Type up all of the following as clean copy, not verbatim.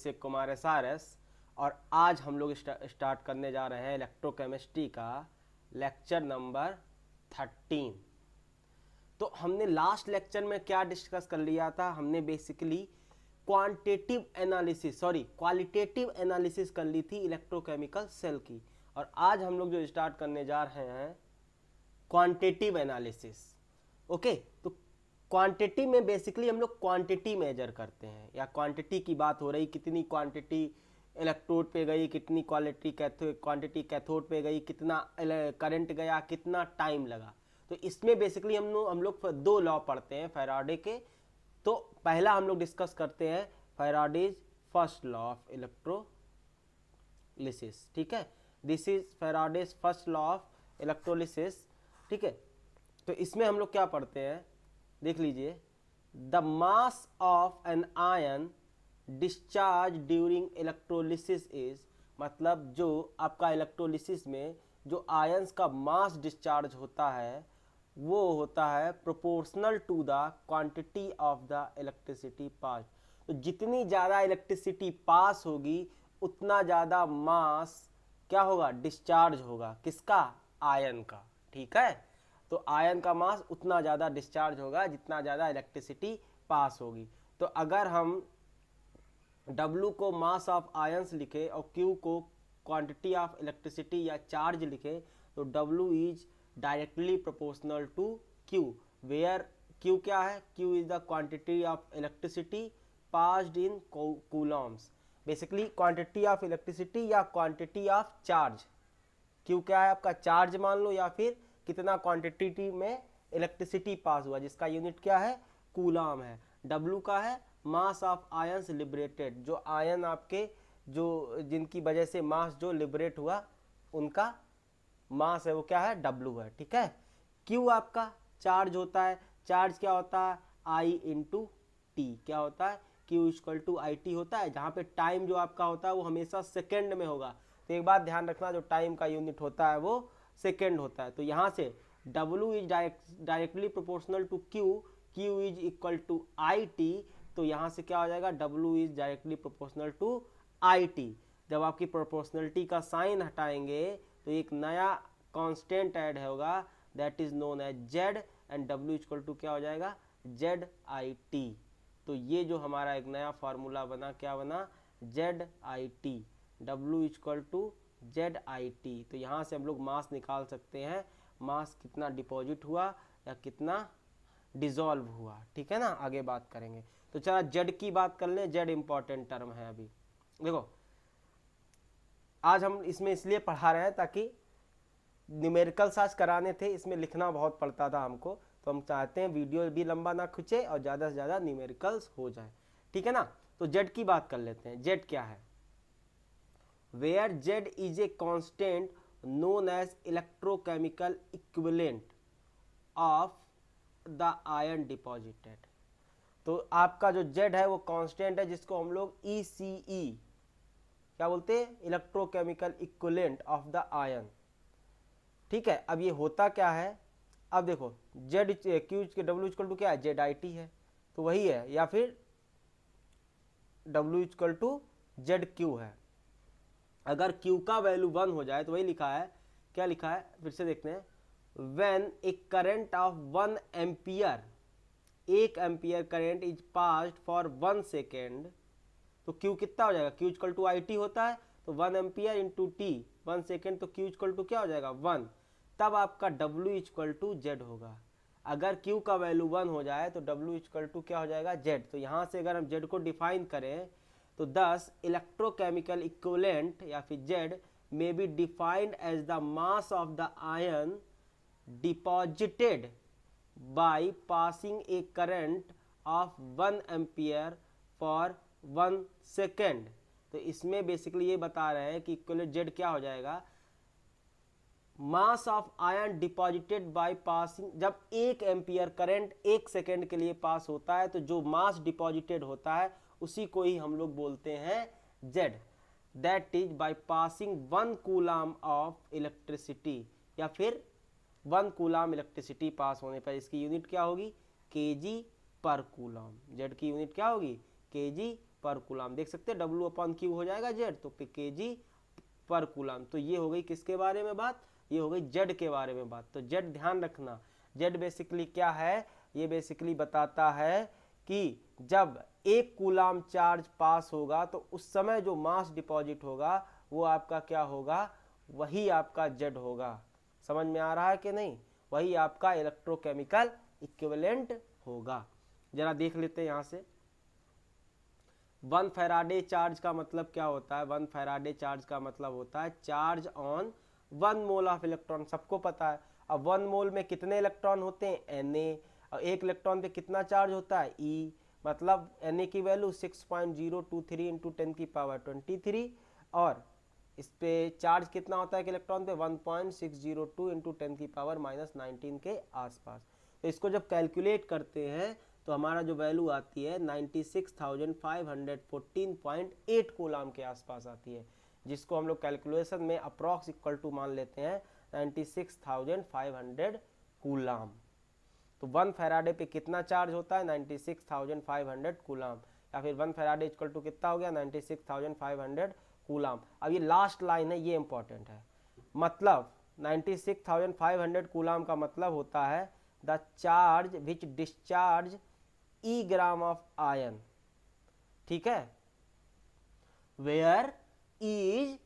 Abhishek Kumar SRS और आज हम लोग स्टार्ट करने जा रहे हैं इलेक्ट्रोकेमिस्ट्री का लेक्चर नंबर 13। तो हमने लास्ट लेक्चर में क्या डिस्कस कर लिया था, हमने बेसिकली क्वालिटेटिव एनालिसिस कर ली थी इलेक्ट्रोकेमिकल सेल की, और आज हम लोग जो स्टार्ट करने जा रहे हैं क्वांटिटेटिव एनालिसिस। ओके, तो क्वांटिटी में बेसिकली हम लोग क्वांटिटी मेजर करते हैं, या क्वांटिटी की बात हो रही, कितनी क्वांटिटी इलेक्ट्रोड पे गई, कितनी क्वांटिटी कैथोड पे गई, कितना करंट गया, कितना टाइम लगा। तो इसमें बेसिकली हम लोग दो लॉ पढ़ते हैं फैराडे के। तो पहला हम लोग डिस्कस करते हैं Faraday's first law of electrolysis. ठीक है, this is Faraday's first law of electrolysis. ठीक है, तो इसमें हम लोग क्या पढ़ते हैं, देख लीजिए। The mass of an ion discharge during electrolysis is, मतलब जो आपका इलेक्ट्रोलिसिस में जो आयंस का मास डिस्चार्ज होता है वो होता है proportional to the quantity of the electricity pass. तो जितनी ज़्यादा इलेक्ट्रिसिटी पास होगी उतना ज़्यादा मास क्या होगा, डिस्चार्ज होगा। किसका? आयन का। ठीक है, तो आयन का मास उतना ज़्यादा डिस्चार्ज होगा जितना ज़्यादा इलेक्ट्रिसिटी पास होगी। तो अगर हम W को मास ऑफ आयंस लिखे और Q को क्वांटिटी ऑफ इलेक्ट्रिसिटी या चार्ज लिखे, तो W is directly proportional to Q, where Q क्या है? Q is the quantity of electricity passed in coulombs. Basically quantity of electricity या क्वांटिटी ऑफ चार्ज। Q क्या है? आपका चार्ज मान लो, या फिर कितना क्वांटिटी में इलेक्ट्रिसिटी पास हुआ, जिसका यूनिट क्या है? कूलम है। W का है मास ऑफ आयंस लिबरेटेड, जो आयन आपके जो जिनकी वजह से मास जो लिबरेट हुआ उनका मास है, वो क्या है? W है। ठीक है, Q आपका चार्ज होता है। चार्ज क्या होता है? I into T. क्या होता है? Q equal to I T होता है, जहाँ पे टाइम जो आपका होता है वो हमेशा सेकेंड में होगा। तो एक बात ध्यान रखना, जो टाइम का यूनिट होता है वो सेकेंड होता है। तो यहाँ से W is directly proportional to Q, Q is equal to I T. तो यहाँ से क्या हो जाएगा? W is directly proportional to I T. जब आपकी प्रोपोर्शनलिटी का साइन हटाएंगे तो एक नया कांस्टेंट ऐड होगा, that is known as Z, and W equal to क्या हो जाएगा? ZIT। तो ये जो हमारा एक नया फार्मूला बना, क्या बना? ZIT। W equal to ZIT। तो यहाँ से हम लोग मास निकाल सकते हैं, मास कितना डिपॉजिट हुआ या कितना डिसॉल्व हुआ। ठीक है ना, आगे बात करेंगे। तो चला जेड की बात कर लें, जेड इंपॉर्टेंट टर्म है। अभी देखो, आज हम इसमें इसलिए पढ़ा रहे हैं ताकि न्यूमेरिकल्स आज कराने थे, इसमें लिखना बहुत पड़ता था हमको, तो हम चाहते हैं वीडियो भी लंबा ना खिंचे और ज़्यादा से ज़्यादा न्यूमेरिकल्स हो जाए। ठीक है ना, तो जेड की बात कर लेते हैं। जेड क्या है? Where Z is a constant known as electrochemical equivalent of the ion deposited. तो आपका जो जेड है वो कांस्टेंट है, जिसको हम लोग ECE क्या बोलते हैं? Electrochemical equivalent of the ion. ठीक है, अब ये होता क्या है? अब देखो, जेड क्यू के W इक्वल टू क्या है? ZIT है, तो वही है, या फिर W इक्वल टू ZQ है। अगर Q का वैल्यू 1 हो जाए तो वही लिखा है, क्या लिखा है फिर से देखते हैं। When a current of 1 ampere, 1 ampere current is passed for 1 second, तो Q कितना हो जाएगा? Q equal to I T होता है, तो 1 एम्पियर इंटू टी 1 सेकेंड, तो Q इक्वल टू क्या हो जाएगा? 1। तब आपका W इक्वल टू Z होगा। अगर Q का वैल्यू 1 हो जाए तो W इक्वल टू क्या हो जाएगा? Z। तो यहाँ से अगर हम Z को डिफाइन करें तो दस इलेक्ट्रोकेमिकल इक्विवेलेंट या फिर Z may be defined as the mass of the ion deposited by passing a current of 1 ampere for 1 second। तो इसमें बेसिकली ये बता रहे हैं कि इक्विवेलेंट Z क्या हो जाएगा? Mass of ion deposited by passing, जब 1 एम्पियर करंट 1 सेकेंड के लिए पास होता है तो जो मास डिपॉजिटेड होता है उसी को ही हम लोग बोलते हैं Z। That is by passing 1 coulomb of electricity, या फिर 1 कूलम इलेक्ट्रिसिटी पास होने पर इसकी यूनिट क्या होगी? kg पर कूलम। Z की यूनिट क्या होगी? kg पर कूलाम। देख सकते हैं W/Q हो जाएगा Z, तो kg पर कूलाम। तो ये हो गई किसके बारे में बात, ये हो गई Z के बारे में बात। तो Z ध्यान रखना, Z बेसिकली क्या है, ये बेसिकली बताता है कि जब 1 कूलाम चार्ज पास होगा तो उस समय जो मास डिपॉजिट होगा वो आपका क्या होगा, वही आपका Z होगा। समझ में आ रहा है कि नहीं, वही आपका इलेक्ट्रोकेमिकल इक्विवेलेंट होगा। जरा देख लेते हैं यहाँ से। 1 फैराडे चार्ज का मतलब क्या होता है, 1 फैराडे चार्ज का मतलब होता है charge on 1 mole of electron. सबको पता है। अब 1 मोल में कितने इलेक्ट्रॉन होते हैं, Na, और 1 इलेक्ट्रॉन पे कितना चार्ज होता है, E, मतलब Na की वैल्यू 6.023 इंटू 10⁻23, और इस पे चार्ज कितना होता है एक इलेक्ट्रॉन पे, 1.602 इंटू 10⁻⁻19 के आसपास। तो इसको जब कैलकुलेट करते हैं तो हमारा जो वैल्यू आती है 96,514.8 कूलाम के आसपास आती है, जिसको हम लोग कैलकुलेशन में अप्रॉक्स इक्वल टू मान लेते हैं 96,500 कूलाम। तो 1 फैराडे पे कितना चार्ज होता है, 96,500 कूलाम, या फिर 1 फैराडे इक्वल टू कितना हो गया, 96,500 कूलाम। अब ये लास्ट लाइन है, ये इंपॉर्टेंट है। मतलब 96,500 कूलाम का मतलब होता है the charge which discharge E gram of ion, ठीक है, where is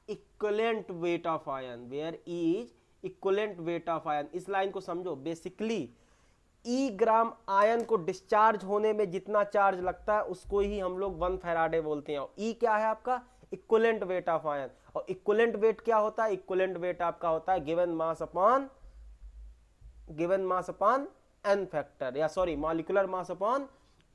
equivalent weight of ion, where is equivalent weight of ion. इस लाइन को समझो, बेसिकली E ग्राम आयन को डिस्चार्ज होने में जितना चार्ज लगता है उसको ही हम लोग 1 फैराडे बोलते हैं। और E क्या है आपका, इक्वलेंट वेट ऑफ आयन। और इक्वलेंट वेट क्या होता है, इक्वलेंट वेट आपका होता है given mass upon n factor, या sorry molecular mass upon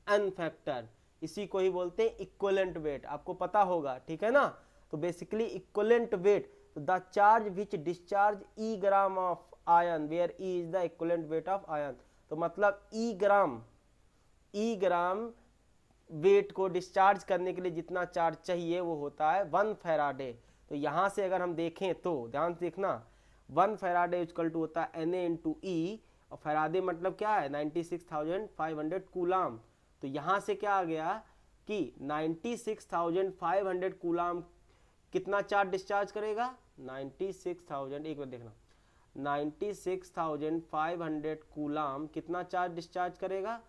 n factor, इसी को ही बोलते हैं इक्वलेंट वेट। आपको पता होगा, ठीक है ना। तो basically equivalent weight, the charge which discharge E gram of ion where E is the equivalent weight of ion. तो मतलब E ग्राम वेट को डिस्चार्ज करने के लिए जितना चार्ज चाहिए वो होता है 1 फैराडे। तो यहां से अगर हम देखें तो ध्यान से देखना, 1 फैराडे इक्वल टू होता है Na इंटू E, और फैराडे मतलब क्या है, 96,500 कूलाम। तो यहां से क्या आ गया कि 96,500 कूलाम कितना चार्ज डिस्चार्ज करेगा, 96,000, एक बार देखना, 96,500 कूलाम कितना चार्ज डिस्चार्ज करेगा,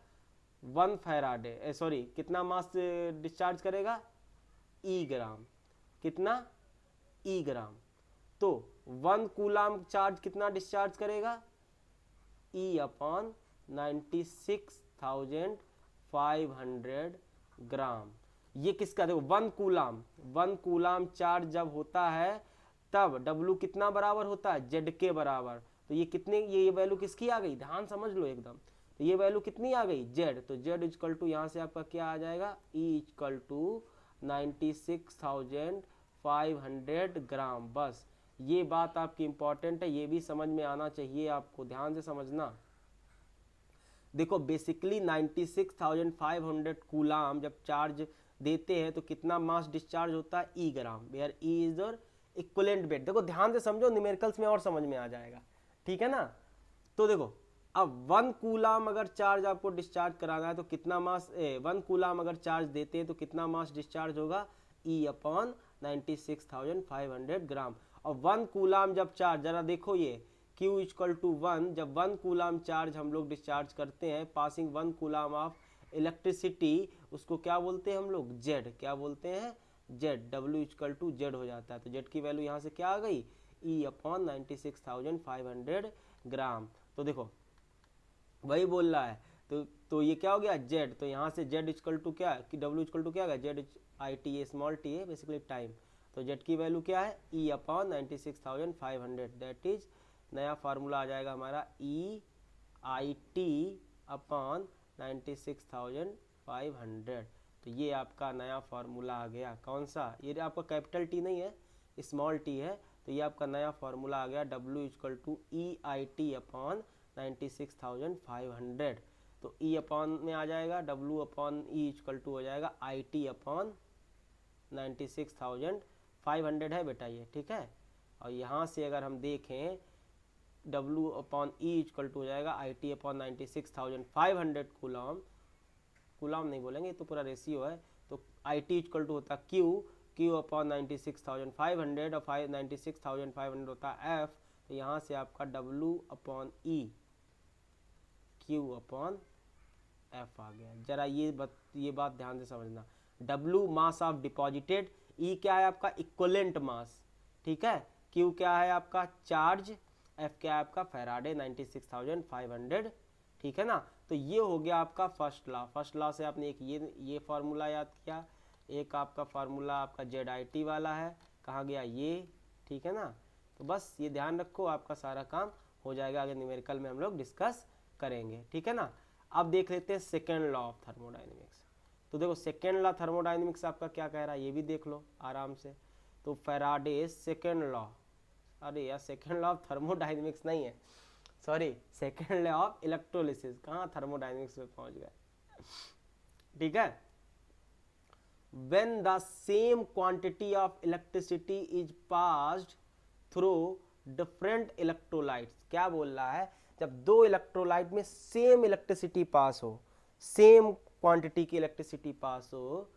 1 फैराडे, सॉरी कितना मास डिस्चार्ज करेगा, E ग्राम, कितना, E ग्राम। तो 1 कूलाम चार्ज कितना डिस्चार्ज करेगा, E अपॉन 96,500 ग्राम। ये किसका, देखो 1 कूलाम चार्ज जब होता है तब W कितना बराबर होता है, Z के बराबर। तो ये कितने, ये वैल्यू किसकी आ गई, ध्यान समझ लो एकदम। तो ये वैल्यू कितनी आ गई, Z। तो Z इक्वल टू यहाँ से आपका क्या आ जाएगा, E इक्वल टू 96,500 ग्राम। बस ये बात आपकी इंपॉर्टेंट है, ये भी समझ में आना चाहिए आपको, ध्यान से समझना। देखो बेसिकली 96,500 कूलाम जब चार्ज देते हैं तो कितना मास डिस्चार्ज होता है, E gram, where E is the equivalent weight. देखो ध्यान से समझो, न्यूमेरिकल्स में और समझ में आ जाएगा, ठीक है ना। तो देखो अब 1 कूलाम अगर चार्ज आपको डिस्चार्ज कराना है तो कितना मास, 1 कूलाम अगर चार्ज देते हैं तो कितना मास डिस्चार्ज होगा, E अपॉन 96,500 ग्राम। और 1 कूलाम जब चार्ज, जरा देखो ये Q इक्वल टू 1, जब 1 कूलाम चार्ज हम लोग डिस्चार्ज करते हैं पासिंग 1 कूलाम ऑफ इलेक्ट्रिसिटी, उसको क्या बोलते हैं हम लोग, Z, क्या बोलते हैं, Z। W equal to Z हो जाता है। तो Z की वैल्यू यहाँ से क्या आ गई, E अपॉन 96,500 ग्राम। तो देखो वही बोल रहा है, तो ये क्या हो गया, Z। तो यहाँ से Z इक्वल टू क्या कि W इक्वल टू क्या होगा, Z IT है, स्मॉल t है बेसिकली टाइम। तो Z की वैल्यू क्या है, E अपॉन 96,500, दैट इज नया फार्मूला आ जाएगा हमारा EIT अपॉन 96,500। तो ये आपका नया फार्मूला आ गया, कौन सा, ये आपका कैपिटल T नहीं है, स्मॉल t है। तो ये आपका नया फार्मूला आ गया W equal to EIT upon 96,500। तो E अपॉन में आ जाएगा W upon E equal to हो जाएगा IT अपॉन 96,500 है बेटा ये, ठीक है। और यहाँ से अगर हम देखें W upon E equal to हो जाएगा IT अपॉन 96,500 कूलाम नहीं बोलेंगे, तो पूरा रेशियो है। तो IT इक्वल टू होता Q अपॉन 96,500 और 96,500 होता है F, तो यहाँ से आपका W upon E Q upon F आ गया। जरा ये बात ध्यान से समझना, W mass of deposited, E क्या है आपका इक्वलेंट मास, ठीक है, Q क्या है आपका चार्ज, F क्या है आपका फैराडे 96,500, ठीक है ना। तो ये हो गया आपका फर्स्ट लॉ। फर्स्ट लॉ से आपने एक ये फार्मूला याद किया, एक आपका फार्मूला आपका ZIT वाला है, कहाँ गया ये, ठीक है ना। तो बस ये ध्यान रखो, आपका सारा काम हो जाएगा, आगे न्यूमेरिकल में हम लोग डिस्कस करेंगे, ठीक है ना। अब देख लेते हैं सेकेंड लॉ ऑफ थर्मोडाइनमिक्स। तो देखो सेकेंड लॉ थर्मोडाइनमिक्स आपका क्या कह रहा है, ये भी देख लो आराम से। तो फैराडे सेकेंड लॉ, अरे यार सेकेंड लॉ ऑफ थर्मोडाइनमिक्स नहीं है, sorry, second law of electrolysis, कहाँ थर्मोडाइनमिक्स में पहुंच गए, ठीक है। When the same quantity of electricity is passed through different electrolytes, क्या बोल रहा है, जब दो इलेक्ट्रोलाइट में सेम इलेक्ट्रिसिटी पास हो, सेम क्वांटिटी की इलेक्ट्रिसिटी पास हो,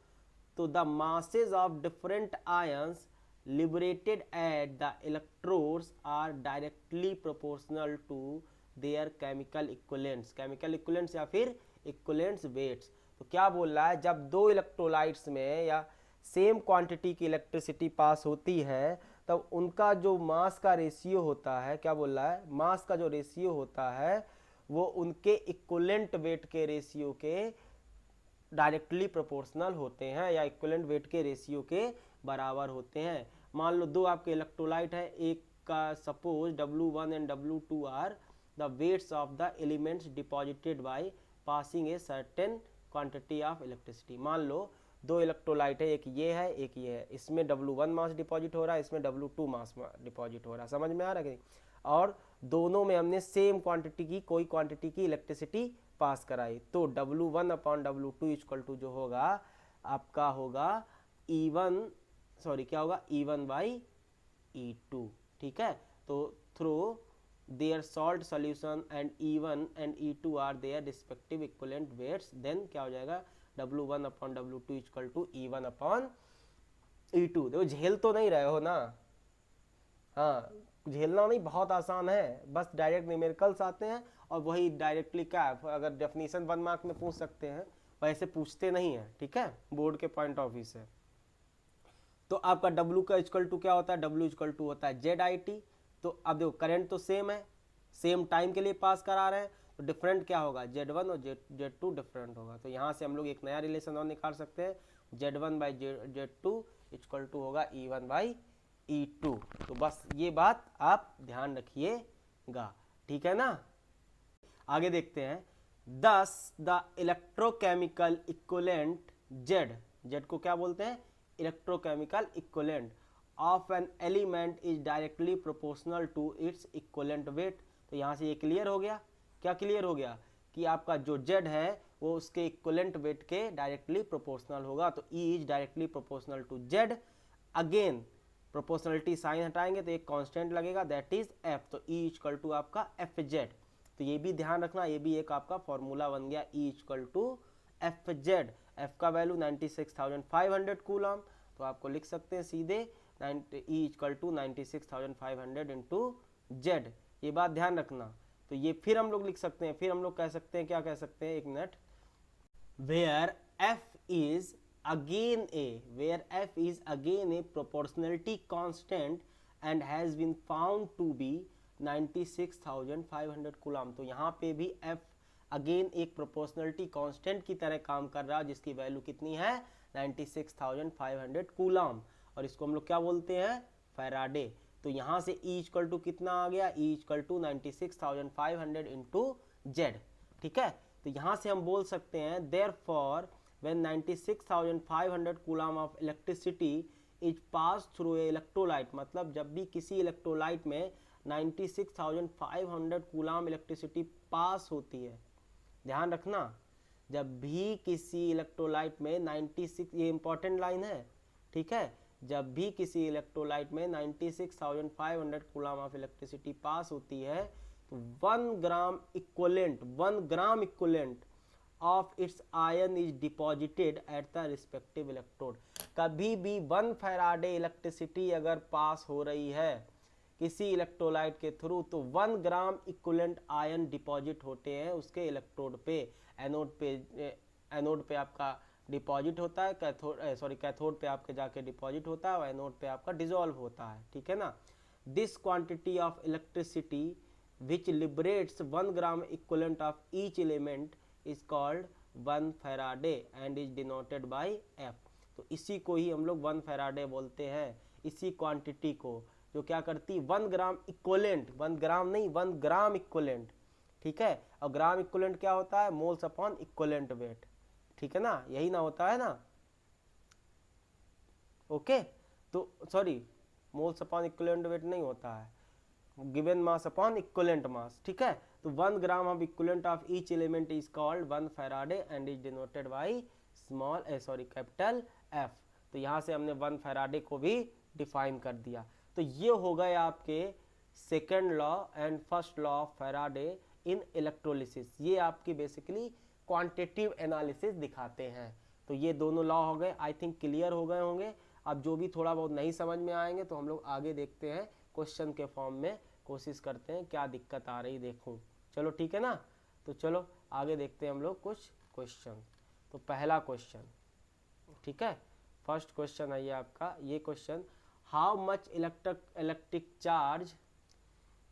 तो the masses of different ions liberated at the electrodes are directly proportional to their chemical equivalents, chemical equivalents या फिर equivalents weights। तो क्या बोल रहा है, जब दो इलेक्ट्रोलाइट्स में या सेम क्वांटिटी की इलेक्ट्रिसिटी पास होती है, तब उनका जो मास का रेशियो होता है, क्या बोल रहा है, मास का जो रेशियो होता है वो उनके इक्विवेलेंट वेट के रेशियो के डायरेक्टली प्रोपोर्शनल होते हैं, या इक्विवेलेंट वेट के रेशियो के बराबर होते हैं। मान लो दो आपके इलेक्ट्रोलाइट है, एक का suppose W1 and W2 are the weights of the elements deposited by passing a certain quantity of electricity. मान लो दो इलेक्ट्रोलाइट है, एक ये है एक ये है, इसमें W1 मास डिपॉजिट हो रहा है, इसमें W2 मास डिपॉजिट हो रहा है, समझ में आ रहा है कि, और दोनों में हमने सेम क्वांटिटी की, कोई क्वांटिटी की इलेक्ट्रिसिटी पास कराई, तो W1 upon W2 equal to जो होगा आपका होगा E1, सॉरी क्या होगा, E1 बाई E2, ठीक है। तो through their salt solution and E1 and E2 are their respective equivalent weights, then क्या हो जाएगा, W1 upon W2 equal to E1 upon E2। देखो झेल तो नहीं रहे हो ना, हाँ झेलना नहीं, बहुत आसान है, बस डायरेक्ट न्यूमेरिकल्स आते हैं और वही डायरेक्टली क्या है, अगर डेफिनेशन 1 मार्क में पूछ सकते हैं, वैसे पूछते नहीं है, ठीक है, बोर्ड के पॉइंट ऑफ व्यू से। तो आपका W का इक्वल टू क्या होता है, W इक्वल टू होता है ZIT। तो अब देखो करंट तो सेम है, सेम टाइम के लिए पास करा रहे हैं, तो डिफरेंट क्या होगा, Z1 और Z2 डिफरेंट होगा। तो यहाँ से हम लोग एक नया रिलेशन और निकाल सकते हैं, Z1 by Z2 equal to होगा E1 बाई E2। तो बस ये बात आप ध्यान रखिएगा, ठीक है ना। आगे देखते हैं, दस द इलेक्ट्रोकेमिकल इक्विवेलेंट Z को क्या बोलते हैं, electrochemical equivalent of an element is directly proportional to its equivalent weight. तो यहाँ से ये क्लियर हो गया, क्या क्लियर हो गया, कि आपका जो Z है वो उसके इक्विवेलेंट वेट के डायरेक्टली प्रोपोर्शनल होगा। तो E is directly proportional to Z। Again proportionality sign हटाएंगे तो एक कांस्टेंट लगेगा, दैट इज F। तो E इक्वल टू आपका FZ। तो ये भी ध्यान रखना, ये भी एक आपका फॉर्मूला बन गया, E equal to FZ। F का वैल्यू 96,500 कूलम, तो आपको लिख सकते हैं सीधे E equal to 96,500 into Z। ये बात ध्यान रखना। तो ये फिर हम लोग लिख सकते हैं, फिर हम लोग कह सकते हैं, क्या कह सकते हैं, एक minute, where F is again a proportionality constant and has been found to be 96,500 coulomb. तो यहाँ पे भी F अगेन एक प्रोपोर्शनलिटी कांस्टेंट की तरह काम कर रहा है, जिसकी वैल्यू कितनी है, 96,500 कूलम, और इसको हम लोग क्या बोलते हैं, फैराडे। तो यहाँ से E इक्वल टू कितना आ गया, E equal to 96,500 into Z, ठीक है। तो यहाँ से हम बोल सकते हैं, therefore when 96,500 coulomb of electricity is pass through a electrolyte, मतलब जब भी किसी इलेक्ट्रोलाइट में 96,500 कूलम इलेक्ट्रिसिटी पास होती है, ध्यान रखना, जब भी किसी इलेक्ट्रोलाइट में 96, ये इंपॉर्टेंट लाइन है, ठीक है, जब भी किसी इलेक्ट्रोलाइट में 96,500 कूलम ऑफ इलेक्ट्रिसिटी पास होती है, तो 1 gram equivalent of its ion is deposited at the respective electrode। कभी भी 1 फैराडे इलेक्ट्रिसिटी अगर पास हो रही है किसी इलेक्ट्रोलाइट के थ्रू तो 1 ग्राम इक्विवेलेंट आयन डिपॉजिट होते हैं उसके इलेक्ट्रोड पे। एनोड पे आपका डिपॉजिट होता है, कैथोड पे आपके जाके डिपॉजिट होता है और एनोड पे आपका डिसॉल्व होता है, ठीक है ना। This quantity of electricity which liberates 1 gram equivalent of each element is called 1 Faraday and is denoted by F. तो इसी को ही हम लोग 1 फैराडे बोलते हैं, इसी क्वांटिटी को जो क्या करती 1 ग्राम इक्विवेलेंट, 1 ग्राम नहीं 1 ग्राम इक्विवेलेंट, ठीक है। और ग्राम इक्विवेलेंट क्या होता है, मोल्स अपॉन इक्विवेलेंट वेट, ठीक है ना, यही ना होता है ना। ओके तो sorry moles upon equivalent weight नहीं होता है, given mass upon equivalent mass, ठीक है। तो 1 gram of equivalent of each element is called 1 Faraday and is denoted by capital F. तो यहाँ से हमने 1 फैराडे को भी डिफाइन कर दिया। तो ये हो गए आपके second law and first law of Faraday in electrolysis. ये आपकी बेसिकली क्वांटिटेटिव एनालिसिस दिखाते हैं। तो ये दोनों लॉ हो गए, आई थिंक क्लियर हो गए होंगे। अब जो भी थोड़ा बहुत नहीं समझ में आएंगे तो हम लोग आगे देखते हैं क्वेश्चन के फॉर्म में, कोशिश करते हैं क्या दिक्कत आ रही देखूं। चलो ठीक है ना, तो चलो आगे देखते हैं हम लोग कुछ क्वेश्चन। तो पहला क्वेश्चन, ठीक है, फर्स्ट क्वेश्चन है ये आपका। ये question, how much electric charge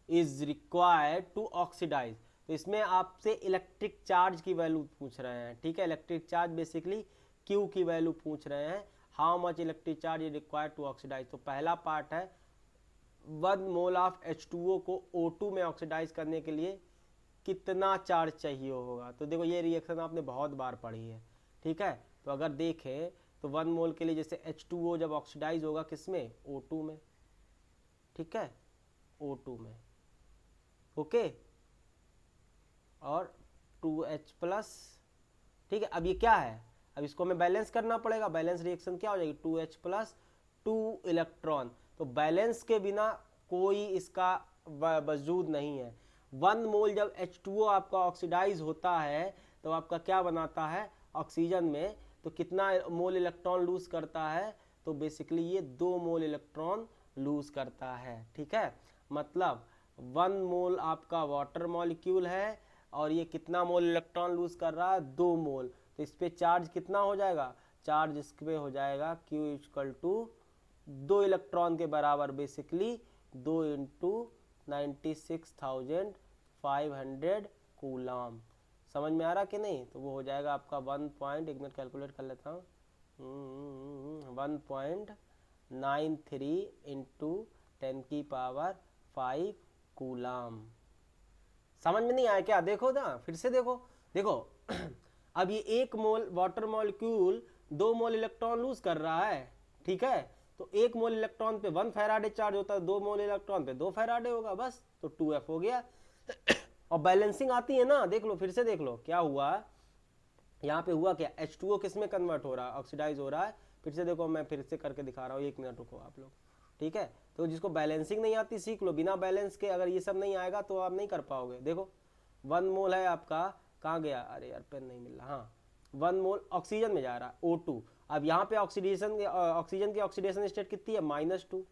is required to oxidise. तो इसमें आपसे इलेक्ट्रिक चार्ज की वैल्यू पूछ रहे हैं, ठीक है। इलेक्ट्रिक चार्ज बेसिकली क्यू की वैल्यू पूछ रहे हैं। How much electric charge is required to oxidise. तो पहला पार्ट है 1 मोल ऑफ H2O को O2 में ऑक्सीडाइज करने के लिए कितना चार्ज चाहिए होगा। तो देखो ये रिएक्शन आपने बहुत बार पढ़ी है, ठीक है। तो अगर देखें तो 1 मोल के लिए जैसे H2O जब ऑक्सीडाइज होगा किसमें, O2 में, ठीक है, O2 में, ओके, और 2H प्लस, ठीक है। अब ये क्या है, अब इसको हमें बैलेंस करना पड़ेगा। बैलेंस रिएक्शन क्या हो जाएगी, 2H प्लस 2 इलेक्ट्रॉन। तो बैलेंस के बिना कोई इसका वजूद नहीं है। 1 मोल जब H2O आपका ऑक्सीडाइज होता है तो आपका क्या बनाता है ऑक्सीजन में, तो कितना मोल इलेक्ट्रॉन लूज करता है, तो बेसिकली ये 2 मोल इलेक्ट्रॉन लूज करता है, ठीक है। मतलब 1 मोल आपका वाटर मॉलिक्यूल है और ये कितना मोल इलेक्ट्रॉन लूज कर रहा है, 2 मोल। तो इस पे चार्ज कितना हो जाएगा, चार्ज इस पे हो जाएगा Q इक्वल टू 2 इलेक्ट्रॉन के बराबर, बेसिकली 2 इंटू 96,500 कूलम। समझ में आ रहा कि नहीं। तो वो हो जाएगा आपका 1 पॉइंट, एक मिनट कैलकुलेट कर लेता हूँ, 1.93 इंटू 10⁵ कूलम। समझ में नहीं आया क्या, देखो ना फिर से देखो, देखो अब ये 1 मोल वाटर मॉलिक्यूल 2 मोल इलेक्ट्रॉन लूज कर रहा है, ठीक है। तो 1 मोल इलेक्ट्रॉन पे 1 फैराडे चार्ज होता है, 2 मोल इलेक्ट्रॉन पे 2 फैराडे होगा, बस। तो 2F हो गया। और बैलेंसिंग आती है ना, देख लो फिर से देख लो क्या हुआ यहाँ पे, हुआ क्या, H2O किस में कन्वर्ट हो रहा है, ऑक्सीडाइज हो रहा है। फिर से देखो, मैं फिर से करके दिखा रहा हूँ, 1 मिनट रुको आप लोग, ठीक है। तो जिसको बैलेंसिंग नहीं आती सीख लो, बिना बैलेंस के अगर ये सब नहीं आएगा तो आप नहीं कर पाओगे। देखो 1 मोल है आपका, कहाँ गया, अरे यार पेन नहीं मिल रहा, हाँ 1 मोल ऑक्सीजन में जा रहा है O2। अब यहाँ पे ऑक्सीजन की ऑक्सीडेशन स्टेट कितनी है, -2,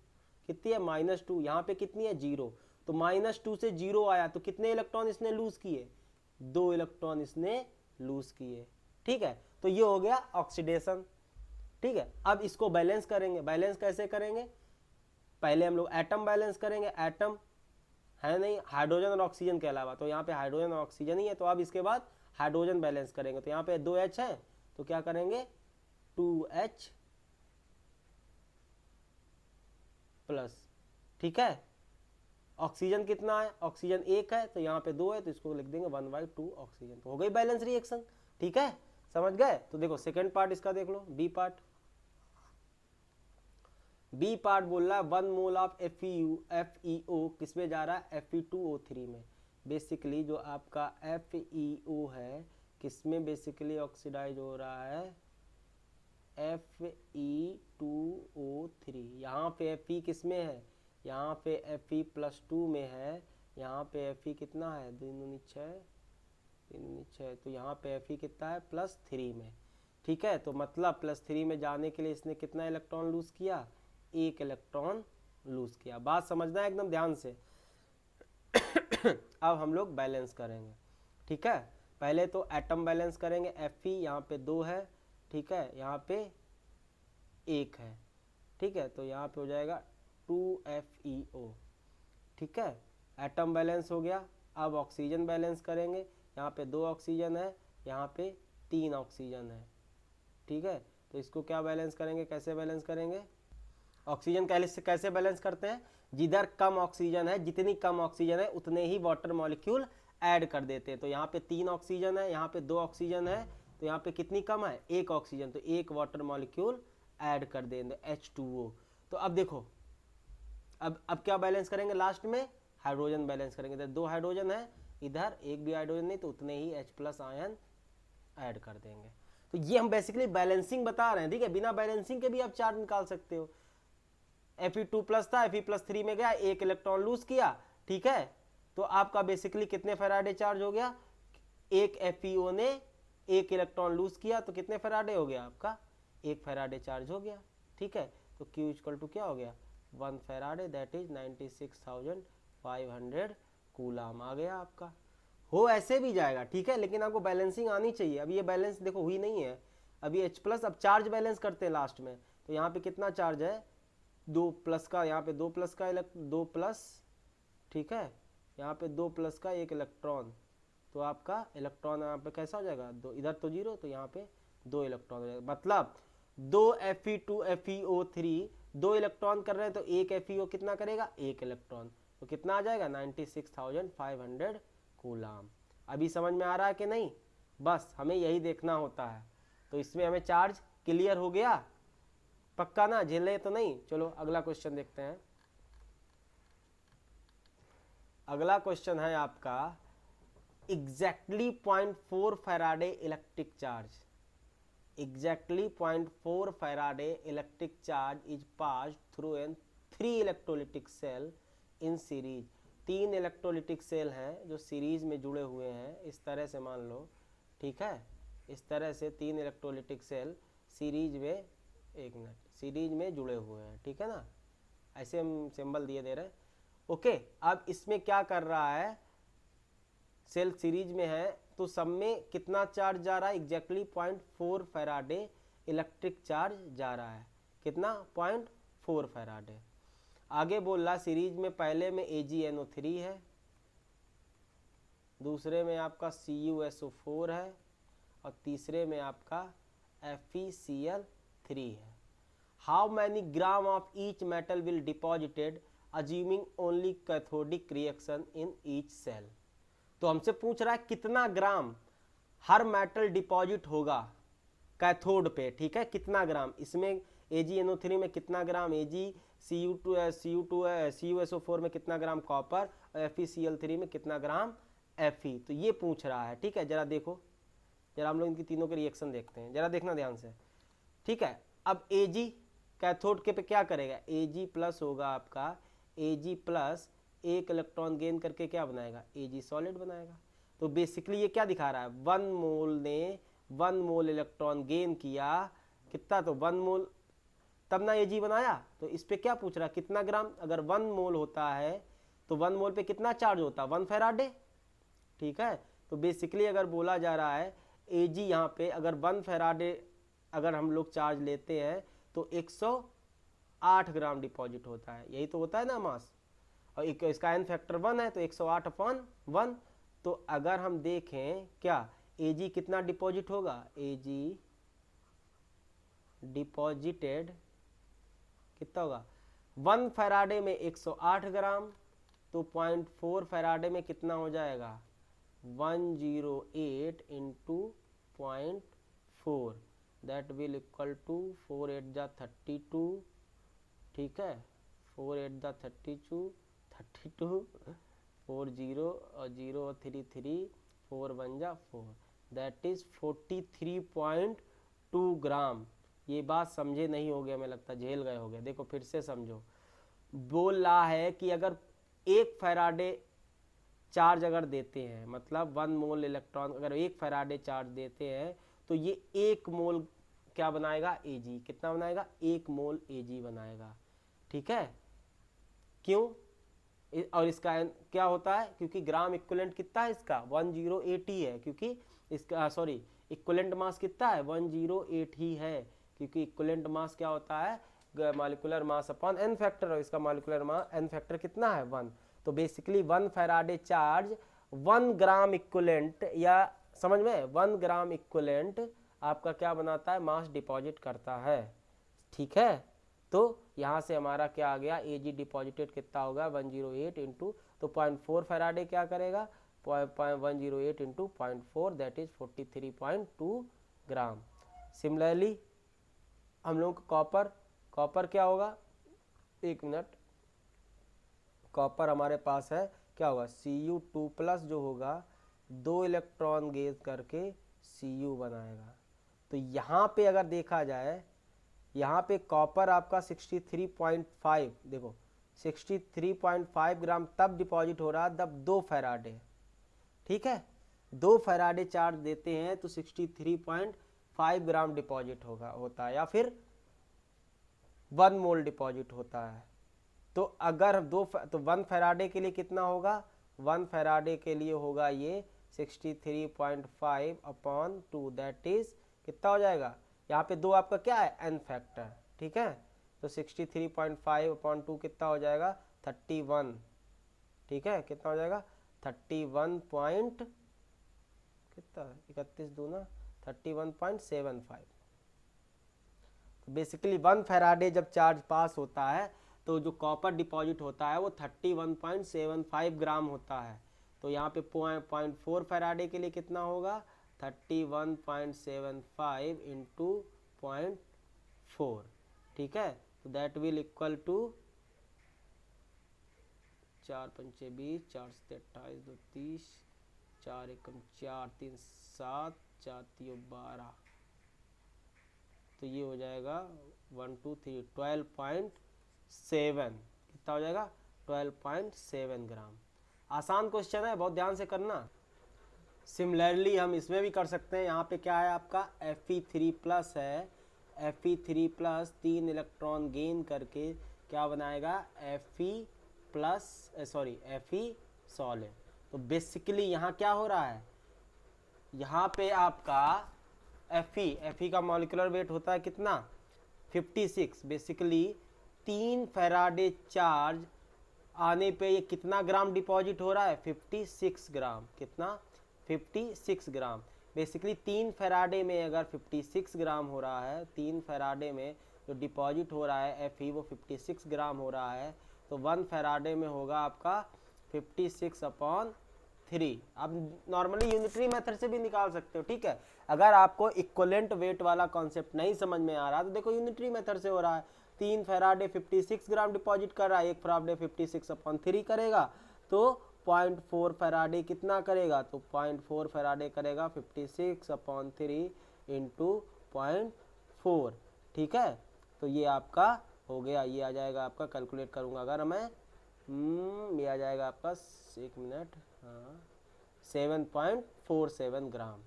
कितनी है, -2। यहाँ पे कितनी है, 0। तो -2 से 0 आया तो कितने इलेक्ट्रॉन इसने लूज किए, 2 इलेक्ट्रॉन इसने लूज किए, ठीक है। तो ये हो गया ऑक्सीडेशन, ठीक है। अब इसको बैलेंस करेंगे, बैलेंस कैसे करेंगे, पहले हम लोग एटम बैलेंस करेंगे। एटम है नहीं हाइड्रोजन और ऑक्सीजन के अलावा, तो यहाँ पे हाइड्रोजन और ऑक्सीजन ही है। तो अब इसके बाद हाइड्रोजन बैलेंस करेंगे। तो यहाँ पे 2H है तो क्या करेंगे, 2H प्लस, ठीक है। ऑक्सीजन कितना है, ऑक्सीजन 1 है तो यहाँ पे 2 है तो इसको लिख देंगे 1/2 ऑक्सीजन। तो हो गई बैलेंस रिएक्शन, ठीक है, समझ गए। तो देखो सेकेंड पार्ट इसका देख लो, बी पार्ट। बी पार्ट बोल रहा है 1 मोल ऑफ FeO किसमें जा रहा है, Fe2O3 में। बेसिकली जो आपका FeO है किसमें बेसिकली ऑक्सीडाइज हो रहा है, Fe2O3। यहाँ पे Fe किसमें है, यहाँ पे Fe+2 में है। यहाँ पे Fe कितना है, 2 6 6, तो यहाँ पे Fe कितना है +3 में, ठीक है। तो मतलब +3 में जाने के लिए इसने कितना इलेक्ट्रॉन लूज किया, 1 इलेक्ट्रॉन लूज किया। बात समझना है एकदम ध्यान से। अब हम लोग बैलेंस करेंगे, ठीक है। पहले तो एटम बैलेंस करेंगे, Fe यहाँ पे 2 है, ठीक है, यहाँ पे 1 है, ठीक है। तो यहाँ पे हो जाएगा 2FeO, ठीक है। एटम बैलेंस हो गया। अब ऑक्सीजन बैलेंस करेंगे, यहाँ पे 2 ऑक्सीजन है, यहाँ पे 3 ऑक्सीजन है, ठीक है। तो इसको क्या बैलेंस करेंगे, कैसे बैलेंस करेंगे, ऑक्सीजन कैसे बैलेंस करते हैं, जिधर कम ऑक्सीजन है, जितनी कम ऑक्सीजन है उतने ही वाटर मॉलिक्यूल ऐड कर देते हैं। तो यहाँ पे 3 ऑक्सीजन है, यहाँ पे 2 ऑक्सीजन है, तो यहाँ पे कितनी कम है, 1 ऑक्सीजन, तो 1 वाटर मॉलिक्यूल ऐड कर देंगे H2O। तो अब देखो, अब क्या बैलेंस करेंगे, लास्ट में हाइड्रोजन बैलेंस करेंगे। इधर 2 हाइड्रोजन है, इधर एक भी हाइड्रोजन नहीं, तो उतने ही H+ आयन ऐड कर देंगे। तो ये हम बेसिकली बैलेंसिंग बता रहे हैं, ठीक है। बिना बैलेंसिंग के भी आप चार्ज निकाल सकते हो। Fe2+ था, Fe+3 में गया, 1 इलेक्ट्रॉन लूज किया, ठीक है। तो आपका बेसिकली कितने फैराडे चार्ज हो गया, 1 FeO ने 1 इलेक्ट्रॉन लूज किया, तो कितने फैराडे हो गया आपका, 1 फैराडे चार्ज हो गया, ठीक है। तो Q = क्या हो गया, 1 फैराडे, दैट इज 96,500 कूलाम आ गया आपका। हो ऐसे भी जाएगा, ठीक है, लेकिन आपको बैलेंसिंग आनी चाहिए। अब ये बैलेंस देखो हुई नहीं है अभी H+। अब चार्ज बैलेंस करते हैं लास्ट में। तो यहाँ पे कितना चार्ज है, 2+ का, यहाँ पे 2+ का 2+, ठीक है, यहाँ पे 2+ का 1 इलेक्ट्रॉन, तो आपका इलेक्ट्रॉन यहाँ पे कैसा हो जाएगा, 2, इधर तो 0, तो यहाँ पे 2 इलेक्ट्रॉन हो जाएगा। मतलब 2 Fe2FeO3 2 इलेक्ट्रॉन कर रहे हैं, तो 1 FeO कितना करेगा, 1 इलेक्ट्रॉन, तो कितना आ जाएगा 96,500 कूलाम। अभी समझ में आ रहा है कि नहीं, बस हमें यही देखना होता है। तो इसमें हमें चार्ज क्लियर हो गया, पक्का ना, झेले तो नहीं। चलो अगला क्वेश्चन देखते हैं। अगला क्वेश्चन है आपका, exactly 0.4 Faraday electric charge, exactly 0.4 Faraday electric charge is passed through an 3 electrolytic cell in series. 3 electrolytic cell हैं जो सीरीज में जुड़े हुए हैं, इस तरह से मान लो, ठीक है। इस तरह से 3 इलेक्ट्रोलिटिक सेल सीरीज में, एक मिनट, सीरीज में जुड़े हुए हैं, ठीक है ना, ऐसे हम सिंबल दिए दे रहे हैं, ओके। अब इसमें क्या कर रहा है, सेल सीरीज में है, तो सब में कितना चार्ज जा रहा है, एग्जैक्टली 0.4 फैराडे इलेक्ट्रिक चार्ज जा रहा है, कितना, 0.4 फैराडे। आगे बोल रहा सीरीज में पहले में AgNO3 है, दूसरे में आपका CuSO4 है, और तीसरे में आपका FeCl3 है। How many gram of each metal will deposited assuming only cathodic reaction in each cell. तो हमसे पूछ रहा है कितना ग्राम हर मेटल डिपॉजिट होगा कैथोड पे, ठीक है, कितना ग्राम। इसमें AgNO3 में कितना ग्राम Ag, CuSO4 में कितना ग्राम कॉपर, और FeCl3 में कितना ग्राम Fe। तो ये पूछ रहा है, ठीक है। जरा देखो, जरा हम लोग इनकी तीनों के रिएक्शन देखते हैं, जरा देखना ध्यान से, ठीक है। अब Ag कैथोड के पे क्या करेगा, Ag+ होगा आपका, Ag+ 1 इलेक्ट्रॉन गेन करके क्या बनाएगा, Ag सॉलिड बनाएगा। तो बेसिकली ये क्या दिखा रहा है, 1 मोल ने 1 मोल इलेक्ट्रॉन गेन किया, कितना, तो 1 मोल, तब ना Ag बनाया। तो इस पे क्या पूछ रहा है, कितना ग्राम, अगर 1 मोल होता है तो 1 मोल पे कितना चार्ज होता है, 1 फैराडे, ठीक है। तो बेसिकली अगर बोला जा रहा है Ag यहाँ पे अगर 1 फैराडे अगर हम लोग चार्ज लेते हैं तो 108 ग्राम डिपॉजिट होता है, यही तो होता है ना मास, और इसका एन फैक्टर 1 है, तो 108/1। तो अगर हम देखें क्या Ag कितना डिपॉजिट होगा, Ag डिपॉजिटेड कितना होगा, 1 फैराडे में 108 ग्राम, तो 0.4 फैराडे में कितना हो जाएगा, 108 into 0.4, that will equal to 4 8 जा 32, ठीक है, 4 8 जा 32, 4 0 और 0 और 3 3, 4 1 जा 4, दैट इज 43.2 ग्राम। ये बात समझे नहीं हो गया, हमें लगता झेल गए हो गए। देखो फिर से समझो, बोल रहा है कि अगर 1 फैराडे चार्ज अगर देते हैं, मतलब 1 मोल इलेक्ट्रॉन, अगर 1 फैराडे चार्ज देते हैं तो ये 1 मोल क्या बनाएगा, Ag। कितना बनाएगा, 1 मोल Ag बनाएगा। ठीक है, क्यों, और इसका क्या होता है, क्योंकि ग्राम इक्विवेलेंट कितना है इसका 108 ही है, क्योंकि इसका सॉरी इक्विवेलेंट मास कितना है 108 ही है, क्योंकि इक्विवेलेंट मास क्या होता है molecular mass upon n factor, और इसका मॉलिक्यूलर मास एन फैक्टर कितना है 1। तो basically 1 Faraday charge 1 gram equivalent, या समझ में 1 ग्राम इक्विवेलेंट आपका क्या बनाता है, मास डिपॉजिट करता है। ठीक है, तो यहाँ से हमारा क्या आ गया, Ag डिपॉजिटेड कितना होगा 108 इंटू, तो 0.4 फैराडे क्या करेगा 108 into 0.4 that is 43.2 gram. Similarly हम लोग कॉपर क्या होगा, 1 मिनट, कॉपर हमारे पास है क्या होगा Cu2 प्लस जो होगा 2 इलेक्ट्रॉन गेन करके Cu बनाएगा। तो यहाँ पे अगर देखा जाए, यहाँ पे कॉपर आपका 63.5, देखो 63.5 ग्राम तब डिपॉजिट हो रहा है तब 2 फैराडे। ठीक है, 2 फैराडे चार्ज देते हैं तो 63.5 ग्राम डिपॉजिट होता है, या फिर 1 मोल डिपॉजिट होता है। तो अगर तो 1 फैराडे के लिए कितना होगा, 1 फैराडे के लिए होगा ये 63.5 अपॉन 2 दैट इज कितना हो जाएगा, यहाँ पे 2 आपका क्या है एन फैक्टर। ठीक है, तो 63.5 अपॉन 2 कितना हो जाएगा 31। ठीक है, कितना हो जाएगा 31 पॉइंट कितना 31 दूना 31.75। तो बेसिकली 1 फैराडे जब चार्ज पास होता है तो जो कॉपर डिपॉजिट होता है वो 31.75 ग्राम होता है। तो यहाँ पे 0.4 फैराडे के लिए कितना होगा 31.75 इंटू 0.4। ठीक है, तो दैट विल इक्वल टू 4 पंचे 20, 4 से 28, 2 30, 4 एकम 4, 3 7, 4 3 12, तो ये हो जाएगा 1 2 3 12.7, कितना हो जाएगा 12.7 ग्राम। आसान क्वेश्चन है, बहुत ध्यान से करना। सिमिलरली हम इसमें भी कर सकते हैं। यहाँ पे क्या है आपका Fe3 प्लस है, Fe3 प्लस 3 इलेक्ट्रॉन गेन करके क्या बनाएगा Fe प्लस Fe सॉलिड। तो बेसिकली यहाँ क्या हो रहा है, यहाँ पे आपका Fe का मॉलिक्यूलर वेट होता है कितना 56। बेसिकली 3 फैराडे चार्ज आने पे ये कितना ग्राम डिपॉजिट हो रहा है 56 ग्राम। कितना 56 ग्राम। बेसिकली 3 फैराडे में अगर 56 ग्राम हो रहा है, 3 फैराडे में जो डिपॉजिट हो रहा है Fe वो 56 ग्राम हो रहा है, तो 1 फैराडे में होगा आपका 56/3। आप नॉर्मली यूनिटरी मेथड से भी निकाल सकते हो। ठीक है, अगर आपको इक्विवेलेंट वेट वाला कॉन्सेप्ट नहीं समझ में आ रहा तो देखो यूनिटरी मेथड से हो रहा है। 3 फैराडे 56 ग्राम डिपॉजिट कर रहा है, 1 फैराडे 56/3 करेगा, तो 0.4 फैराडे कितना करेगा, तो 0.4 फैराडे करेगा 56/3 इंटू 0.4। ठीक है, तो ये आपका हो गया, ये आ जाएगा आपका, कैलकुलेट करूंगा अगर मैं ये आ जाएगा आपका 1 मिनट, हाँ 7.47 ग्राम।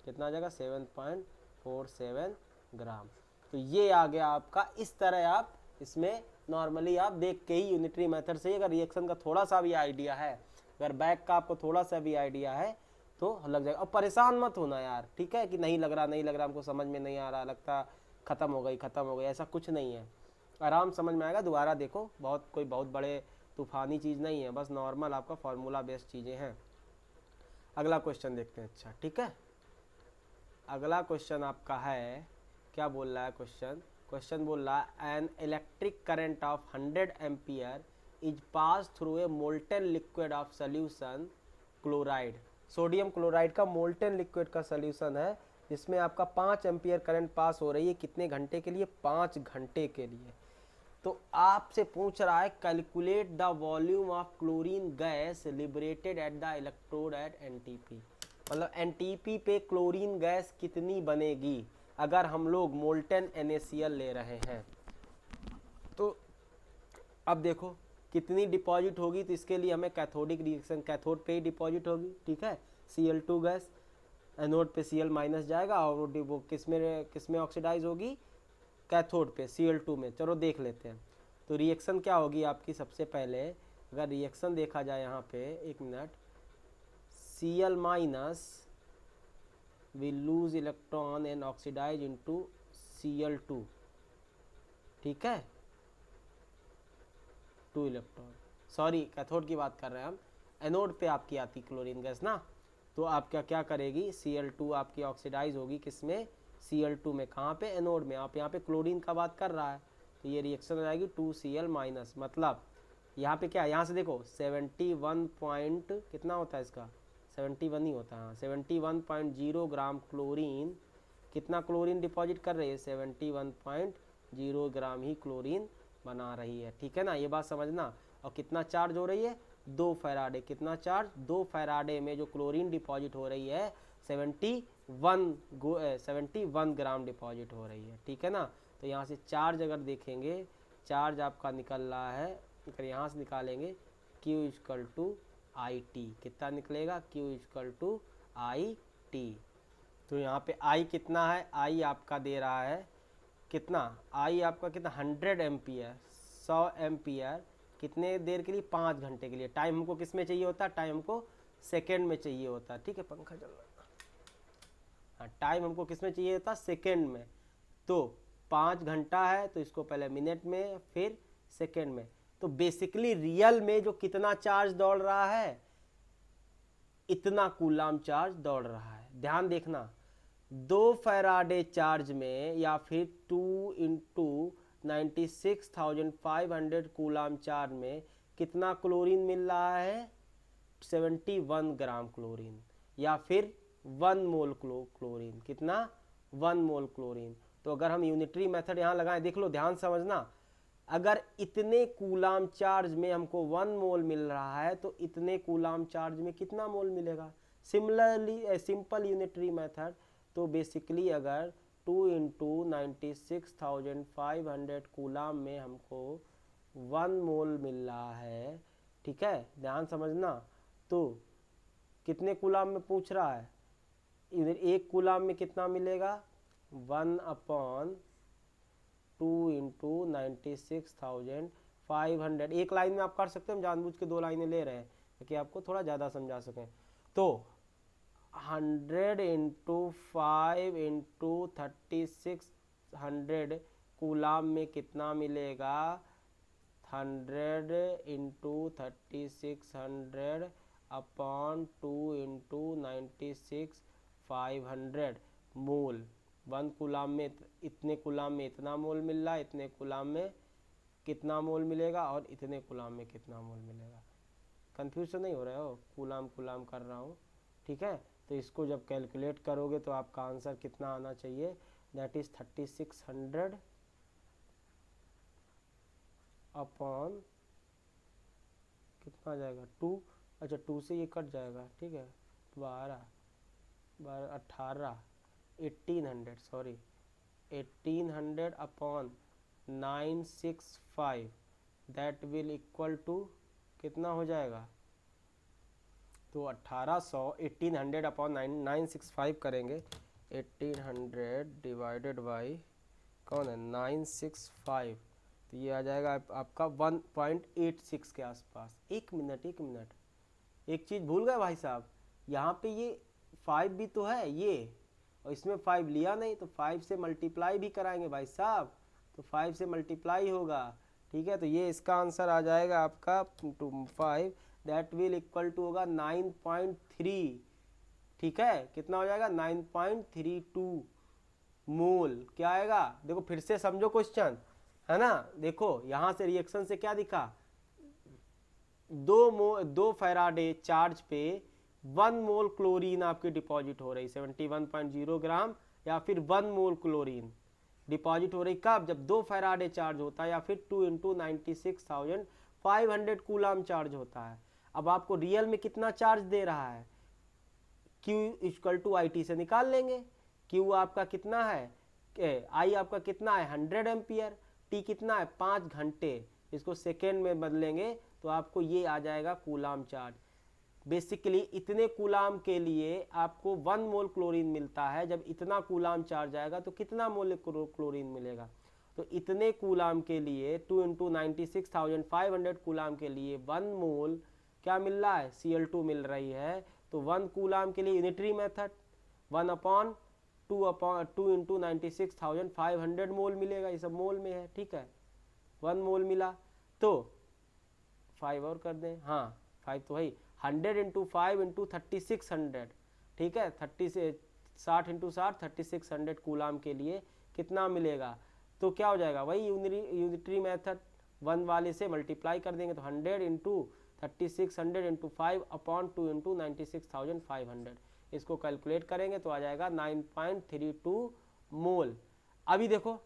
कितना आ जाएगा 7.47 ग्राम। तो ये आ गया आपका। इस तरह आप इसमें नॉर्मली आप देख के ही यूनिटरी मेथड से, अगर रिएक्शन का थोड़ा सा भी आइडिया है, अगर बैक का आपको थोड़ा सा भी आइडिया है तो लग जाएगा। और परेशान मत होना यार, ठीक है, कि नहीं लग रहा हमको समझ में नहीं आ रहा, लगता खत्म हो गई, ऐसा कुछ नहीं है, आराम समझ में आएगा। दोबारा देखो, कोई बहुत बड़े तूफानी चीज़ नहीं है, बस नॉर्मल आपका फॉर्मूला बेस्ड चीज़ें हैं। अगला क्वेश्चन देखते हैं। अच्छा ठीक है, अगला क्वेश्चन आपका है, क्या बोल रहा है क्वेश्चन बोल रहा है an electric current of 100 ampere is pass through a molten liquid of solution chloride. Sodium chloride का मोल्टन लिक्विड का सोल्यूशन है, जिसमें आपका 5 एम्पियर करंट पास हो रही है। कितने घंटे के लिए, 5 घंटे के लिए। तो आपसे पूछ रहा है calculate the volume of chlorine gas liberated at the electrode at NTP. मतलब एनटीपी पे क्लोरीन गैस कितनी बनेगी अगर हम लोग मोल्टन NaCl ले रहे हैं। तो अब देखो कितनी डिपॉजिट होगी, तो इसके लिए हमें कैथोडिक रिएक्शन, कैथोड पे ही डिपॉजिट होगी, ठीक है, Cl2 गैस, एनोड पे Cl माइनस जाएगा और वो किस में ऑक्सीडाइज होगी, कैथोड पे Cl2 में। चलो देख लेते हैं। तो रिएक्शन क्या होगी आपकी, सबसे पहले अगर रिएक्शन देखा जाए यहाँ पे, एक minute, Cl minus will lose electron and oxidize into Cl2, ठीक है, 2 इलेक्ट्रॉन, सॉरी कैथोड की बात कर रहे हैं हम, एनोड पे आपकी आती क्लोरीन गैस ना, तो आपका क्या करेगी, Cl2 आपकी ऑक्सीडाइज होगी किसमें, Cl2 में, कहाँ पे, एनोड में। आप यहाँ पे क्लोरीन का बात कर रहा है, तो ये रिएक्शन हो जाएगी 2Cl माइनस, मतलब यहाँ पे क्या, यहाँ से देखो 71 पॉइंट कितना होता है इसका, 71 ही होता है, हाँ 71.0 ग्राम क्लोरीन, कितना क्लोरीन डिपॉजिट कर रही है, 71.0 ग्राम ही क्लोरीन बना रही है, ठीक है ना, ये बात समझना। और कितना चार्ज हो रही है, 2 फैराडे, कितना चार्ज, 2 फैराडे में जो क्लोरीन डिपॉजिट हो रही है 71 ग्राम डिपॉजिट हो रही है, ठीक है ना। तो यहाँ से चार्ज अगर देखेंगे, चार्ज आपका निकल रहा है, अगर यहाँ से निकालेंगे Q equal to I T, कितना निकलेगा, Q equal to I T. तो यहाँ पे I कितना है, I आपका दे रहा है कितना, I आपका कितना 100 एम्पियर, 100 एम्पियर, कितने देर के लिए, 5 घंटे के लिए। टाइम हमको किस में चाहिए होता है, टाइम हमको सेकेंड में चाहिए होता है, ठीक है, पंखा चल रहा है, हाँ टाइम हमको किस में चाहिए होता है, सेकेंड में। तो 5 घंटा है तो इसको पहले मिनट में फिर सेकेंड में। तो बेसिकली रियल में जो कितना चार्ज दौड़ रहा है, इतना कूलाम चार्ज दौड़ रहा है। ध्यान देखना, 2 फैराडे चार्ज में या फिर 2 इंटू 96,500 कूलाम चार्ज में कितना क्लोरीन मिल रहा है, 71 ग्राम क्लोरीन, या फिर 1 मोल क्लोरीन, कितना, 1 मोल क्लोरीन। तो अगर हम यूनिटरी मेथड यहाँ लगाएं, देख लो ध्यान समझना, अगर इतने कूलाम चार्ज में हमको 1 मोल मिल रहा है तो इतने कूलाम चार्ज में कितना मोल मिलेगा। सिमिलरली सिंपल यूनिटरी मेथड, तो बेसिकली अगर 2 इंटू 96,500 कूलाम में हमको 1 मोल मिल रहा है, ठीक है, ध्यान समझना, तो कितने कूलाम में पूछ रहा है, इधर एक कूलाम में कितना मिलेगा, 1/2 इंटू 96,500। एक लाइन में आप कर सकते हैं, हम जानबूझ के 2 लाइनें ले रहे हैं ताकि आपको थोड़ा ज़्यादा समझा सकें। तो 100 इंटू 5 इंटू 3600 कूलाम में कितना मिलेगा, 100 इंटू 3600 अपॉन 2 इंटू 96,500 मोल। 1 कूलाम में इतने कूलाम में इतना मोल मिल रहा है, इतने कूलाम में कितना मोल मिलेगा, और इतने कूलाम में कितना मोल मिलेगा। कंफ्यूज तो नहीं हो रहे हो, कूलाम कूलाम कर रहा हूँ, ठीक है। तो इसको जब कैलकुलेट करोगे तो आपका आंसर कितना आना चाहिए, दैट इज 3600 अपॉन कितना आ जाएगा, 2, अच्छा 2 से ये कट जाएगा, ठीक है, 12 18 1800, sorry 1800 upon 965, that will equal to कितना हो जाएगा, तो 1800 अपॉन 965 करेंगे, 1800 डिवाइडेड बाई कौन है 965, तो ये आ जाएगा आपका 1.86 के आसपास। एक मिनट एक चीज़ भूल गए भाई साहब, यहाँ पे ये 5 भी तो है ये, और इसमें 5 लिया नहीं, तो 5 से मल्टीप्लाई भी कराएंगे भाई साहब, तो 5 से मल्टीप्लाई होगा, ठीक है। तो ये इसका आंसर आ जाएगा आपका 5, दैट विल इक्वल टू होगा 9.3, ठीक है, कितना हो जाएगा 9.32 मोल, क्या आएगा, देखो फिर से समझो क्वेश्चन, है ना। देखो यहाँ से रिएक्शन से क्या दिखा, 2 फैराडे चार्ज पे 1 मोल क्लोरीन आपकी डिपॉजिट हो रही, 71.0 ग्राम या फिर 1 मोल क्लोरीन डिपॉजिट हो रही, कब, जब 2 फैराडे चार्ज होता है या फिर 2 इंटू 96,500 कूलाम चार्ज होता है। अब आपको रियल में कितना चार्ज दे रहा है, Q equal to I T से निकाल लेंगे। Q आपका कितना है, I आपका कितना है 100 एम्पियर, T कितना है 5 घंटे, इसको सेकेंड में बदलेंगे तो आपको ये आ जाएगा कूलाम चार्ज। बेसिकली इतने कूलाम के लिए आपको 1 मोल क्लोरीन मिलता है। जब इतना कूलाम चार्ज आएगा तो कितना मोल क्लोरीन मिलेगा? तो इतने कूलाम के लिए 2 इंटू 96,500 कूलाम के लिए 1 मोल क्या मिल रहा है? Cl2 मिल रही है। तो 1 कूलाम के लिए यूनिटरी मेथड 1/2 इंटू 96,500 मोल मिलेगा। ये सब मोल में है, ठीक है। 1 मोल मिला तो 5 और कर दें, हाँ 5 तो वही 100 इंटू 5 इंटू 3600, ठीक है। 30 से 60 इंटू 60 3600 कूलाम के लिए कितना मिलेगा? तो क्या हो जाएगा? वही यूनिटरी मेथड 1 वाले से मल्टीप्लाई कर देंगे तो 100 इंटू 3600 इंटू 5/2 इंटू 96,500, इसको कैलकुलेट करेंगे तो आ जाएगा 9.32 मोल। अभी देखो,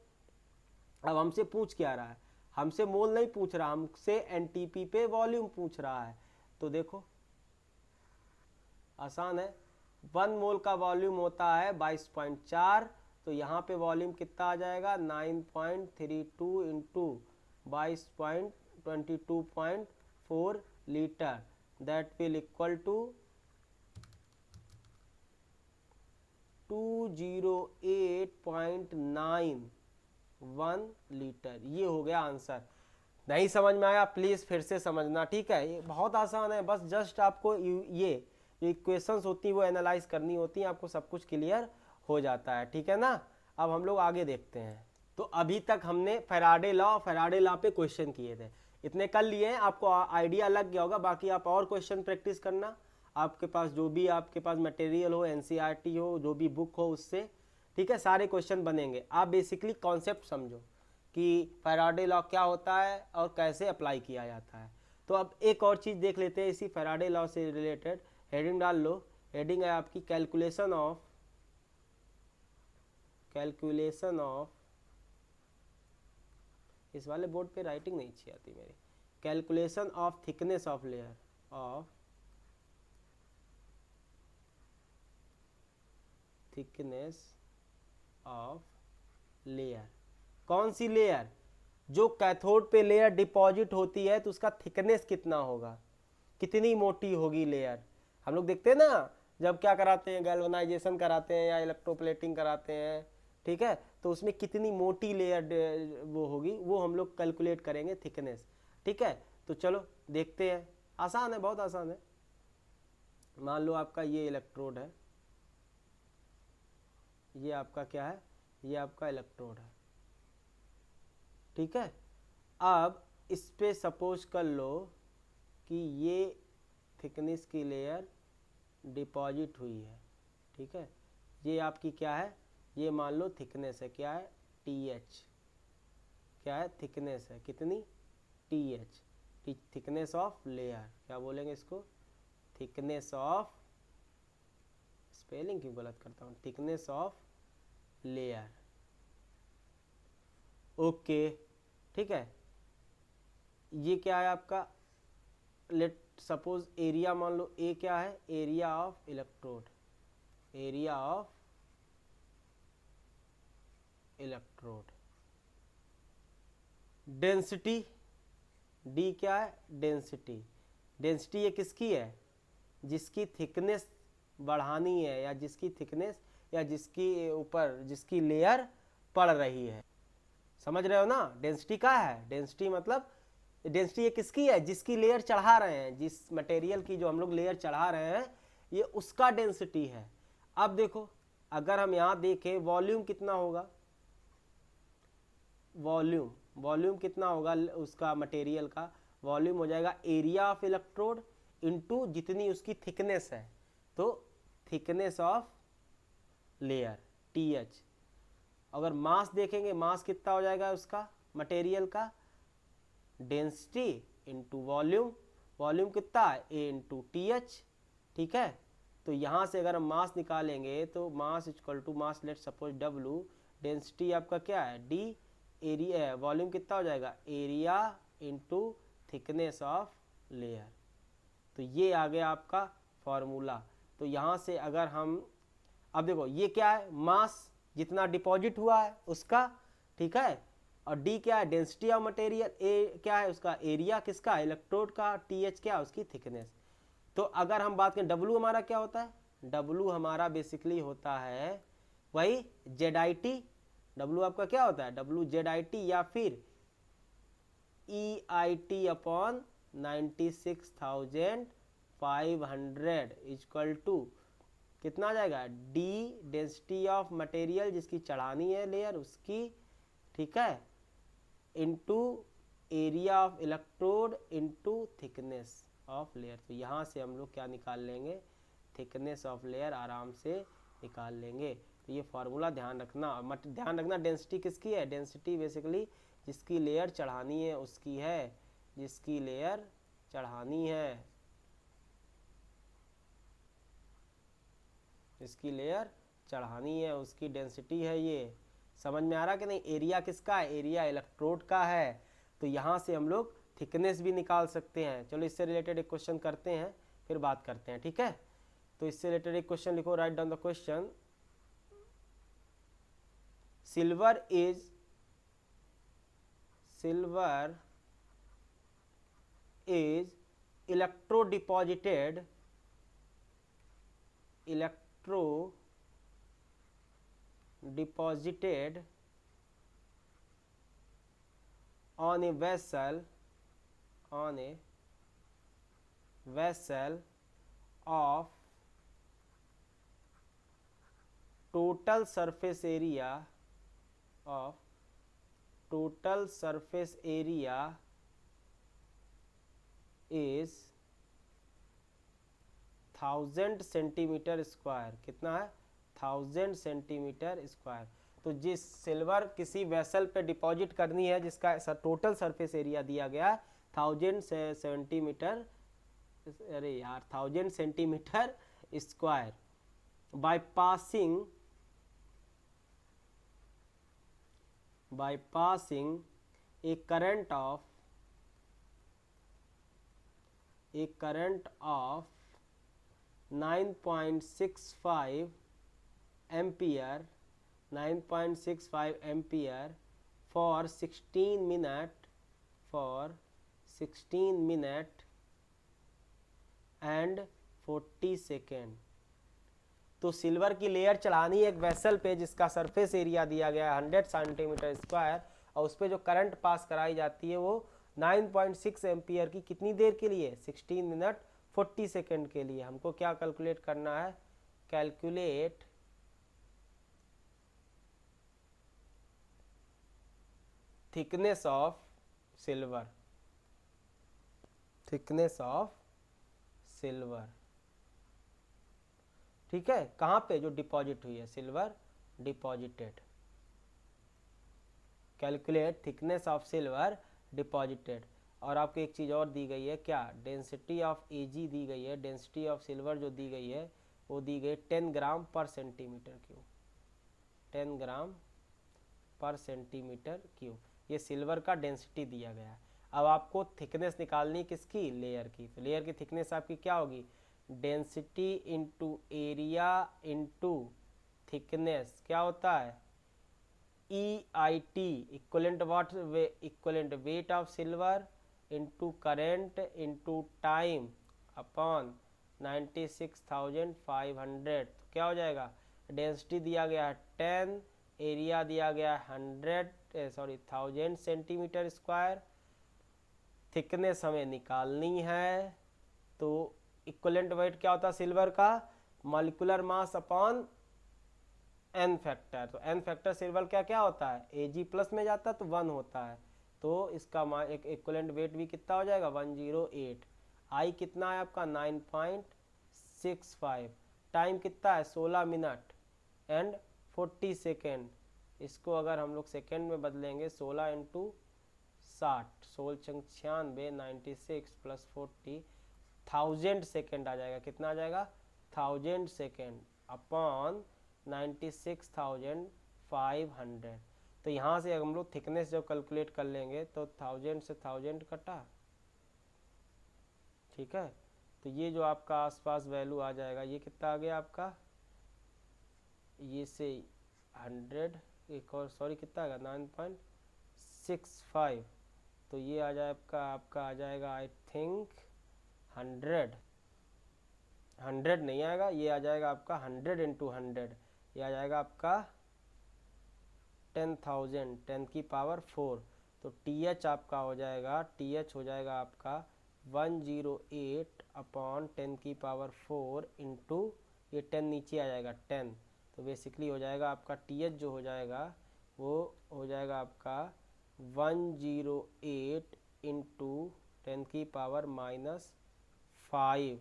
अब हमसे पूछ क्या रहा है? हमसे मोल नहीं पूछ रहा, हमसे एनटीपी पे वॉल्यूम पूछ रहा है। तो देखो आसान है, 1 मोल का वॉल्यूम होता है 22.4, तो यहाँ पे वॉल्यूम कितना आ जाएगा? 9.32 into 22.22.4 litre, that will equal to 208.91 litre. ये हो गया आंसर। नहीं समझ में आया प्लीज़ फिर से समझना, ठीक है। ये बहुत आसान है, बस जस्ट आपको ये जो इक्वेशंस होती हैं वो एनालाइज करनी होती हैं, आपको सब कुछ क्लियर हो जाता है, ठीक है ना। अब हम लोग आगे देखते हैं। तो अभी तक हमने फैराडे लॉ पे क्वेश्चन किए थे, इतने कर लिए हैं, आपको आइडिया लग गया होगा। बाकी आप और क्वेश्चन प्रैक्टिस करना, आपके पास जो भी आपके पास मटेरियल हो, एनसीईआरटी हो, जो भी बुक हो उससे, ठीक है, सारे क्वेश्चन बनेंगे। आप बेसिकली कॉन्सेप्ट समझो कि फैराडे लॉ क्या होता है और कैसे अप्लाई किया जाता है। तो अब एक और चीज़ देख लेते हैं इसी फैराडे लॉ से रिलेटेड। हेडिंग डाल लो, हेडिंग है आपकी कैलकुलेशन ऑफ, इस वाले बोर्ड पे राइटिंग नहीं अच्छी आती मेरी। Calculation of thickness of layer, कौन सी लेयर? जो कैथोड पे लेयर डिपॉजिट होती है तो उसका थिकनेस कितना होगा, कितनी मोटी होगी लेयर। हम लोग देखते हैं ना जब क्या कराते हैं, गैल्वेनाइजेशन कराते हैं या इलेक्ट्रोप्लेटिंग कराते हैं, ठीक है, तो उसमें कितनी मोटी लेयर वो होगी, वो हम लोग कैलकुलेट करेंगे थिकनेस, ठीक है। तो चलो देखते हैं, आसान है, बहुत आसान है। मान लो आपका ये इलेक्ट्रोड है, ये आपका क्या है? ये आपका इलेक्ट्रोड है, ठीक है। अब इस पे सपोज कर लो कि ये थिकनेस की लेयर डिपॉजिट हुई है, ठीक है। ये आपकी क्या है? ये मान लो थिकनेस है, क्या है? TH, क्या है? थिकनेस है, कितनी? TH, थिकनेस ऑफ लेयर, क्या बोलेंगे इसको? थिकनेस ऑफ, स्पेलिंग क्यों गलत करता हूँ, थिकनेस ऑफ लेयर, ओके, ठीक है। ये क्या है आपका? लेट सपोज एरिया मान लो ए क्या है? Area of electrode, area of electrode. Density D क्या है? डेंसिटी, डेंसिटी ये किसकी है? जिसकी थिकनेस बढ़ानी है या जिसकी थिकनेस या जिसकी ऊपर जिसकी लेयर पड़ रही है, समझ रहे हो ना। डेंसिटी क्या है? डेंसिटी मतलब डेंसिटी ये किसकी है? जिसकी लेयर चढ़ा रहे हैं, जिस मटेरियल की जो हम लोग लेयर चढ़ा रहे हैं, ये उसका डेंसिटी है। अब देखो अगर हम यहाँ देखें वॉल्यूम कितना होगा, वॉल्यूम कितना होगा उसका मटेरियल का? वॉल्यूम हो जाएगा एरिया ऑफ इलेक्ट्रोड इनटू जितनी उसकी थिकनेस है, तो थिकनेस ऑफ लेयर TH। अगर मास देखेंगे, मास कितना हो जाएगा उसका मटेरियल का? डेंसिटी इंटू वॉल्यूम, वॉल्यूम कितना है? A इंटू TH, ठीक है। तो यहाँ से अगर हम मास निकालेंगे तो mass equal to mass let suppose W, density आपका क्या है? D, एरिया, वॉल्यूम कितना हो जाएगा? Area into thickness of layer. तो ये आ गया आपका फॉर्मूला। तो यहाँ से अगर हम, अब देखो ये क्या है? मास जितना डिपॉजिट हुआ है उसका, ठीक है, और डी क्या है, डेंसिटी ऑफ मटेरियल, ए क्या है उसका, एरिया किसका, इलेक्ट्रोड का, टी एच क्या है उसकी थिकनेस। तो अगर हम बात करें डब्लू हमारा क्या होता है, डब्लू हमारा बेसिकली होता है वही जेड आई टी, डब्लू आपका क्या होता है, डब्लू जेड आई टी या फिर E I T upon 96,500 equal to कितना आ जाएगा, डी डेंसिटी ऑफ मटेरियल जिसकी चढ़ानी है लेयर उसकी, ठीक है, into area of electrode into thickness of layer. तो यहाँ से हम लोग क्या निकाल लेंगे, थिकनेस ऑफ लेयर आराम से निकाल लेंगे। तो ये फार्मूला ध्यान रखना, ध्यान रखना डेंसिटी किसकी है, डेंसिटी बेसिकली जिसकी लेयर चढ़ानी है उसकी है, जिसकी लेयर चढ़ानी है, जिसकी लेयर चढ़ानी है उसकी डेंसिटी है ये। समझ में आ रहा कि नहीं, एरिया किसका है, एरिया इलेक्ट्रोड का है। तो यहाँ से हम लोग थिकनेस भी निकाल सकते हैं। चलो इससे रिलेटेड एक क्वेश्चन करते हैं फिर बात करते हैं, ठीक है। तो इससे रिलेटेड एक क्वेश्चन लिखो, write down the question. Silver is electro deposited on a vessel of total surface area is 1000 centimetre square. कितना है, 1000 सेंटीमीटर स्क्वायर। तो जिस सिल्वर किसी वेसल पे डिपॉजिट करनी है जिसका टोटल सरफेस एरिया दिया गया 1000 सेंटीमीटर, अरे यार 1000 centimetre square, bye passing A current of 9.65 ampere for 16 minute and 40 second. तो सिल्वर की लेयर चढ़ानी है एक वेसल पे जिसका सरफेस एरिया दिया गया है 100 सेंटीमीटर स्क्वायर, और उस पर जो करंट पास कराई जाती है वो 9.6 एम्पियर की, कितनी देर के लिए, 16 मिनट 40 सेकेंड के लिए। हमको क्या कैलकुलेट करना है, कैलकुलेट थिकनेस ऑफ सिल्वर, ठीक है। कहाँ पे, जो डिपॉजिट हुई है, silver deposited, calculate thickness of silver deposited. और आपको एक चीज़ और दी गई है, क्या, डेंसिटी ऑफ एजी दी गई है, डेंसिटी ऑफ सिल्वर जो दी गई है वो दी गई 10 ग्राम पर सेंटीमीटर क्यूब, 10 ग्राम पर सेंटीमीटर क्यूब, ये सिल्वर का डेंसिटी दिया गया है। अब आपको थिकनेस निकालनी किसकी, लेयर की। तो लेयर की थिकनेस आपकी क्या होगी, density into area into thickness, क्या होता है, E I T, equivalent weight of silver into current into time upon 96,500। तो क्या हो जाएगा, डेंसिटी दिया गया है 10, एरिया दिया गया है 1000 सेंटीमीटर स्क्वायर, थिकनेस हमें निकालनी है। तो इक्वलेंट वेट क्या होता है सिल्वर का, molecular mass upon n factor. तो एन फैक्टर सिल्वर क्या क्या होता है, एजी प्लस में जाता है तो 1 होता है, तो इसका एक इक्वलेंट वेट भी कितना हो जाएगा, 108। आई कितना है आपका 9.65, टाइम कितना है 16 मिनट एंड 40 सेकेंड। इसको अगर हम लोग सेकेंड में बदलेंगे 16 इंटू 60, 16×96, 96 प्लस 40, 1000 सेकेंड आ जाएगा। कितना आ जाएगा, 1000 सेकेंड अपॉन 96,500। तो यहाँ से हम लोग थिकनेस जब कैलकुलेट कर लेंगे तो 1000 से 1000 कटा, ठीक है। तो ये जो आपका आसपास वैल्यू आ जाएगा, ये कितना आ गया आपका, ये से 100, एक और सॉरी कितना आएगा 0.65, तो ये आ जाए आपका आ जाएगा आई थिंक 100 नहीं आएगा, ये आ जाएगा आपका 100 इंटू 100, ये आ जाएगा आपका 10,000 10 की पावर 4। तो TH आपका हो जाएगा, TH हो जाएगा आपका 108 अपॉन 10 की पावर 4 इंटू ये 10 नीचे आ जाएगा 10, तो बेसिकली हो जाएगा आपका TH जो हो जाएगा वो हो जाएगा आपका 108 इंटू 10 की पावर -5,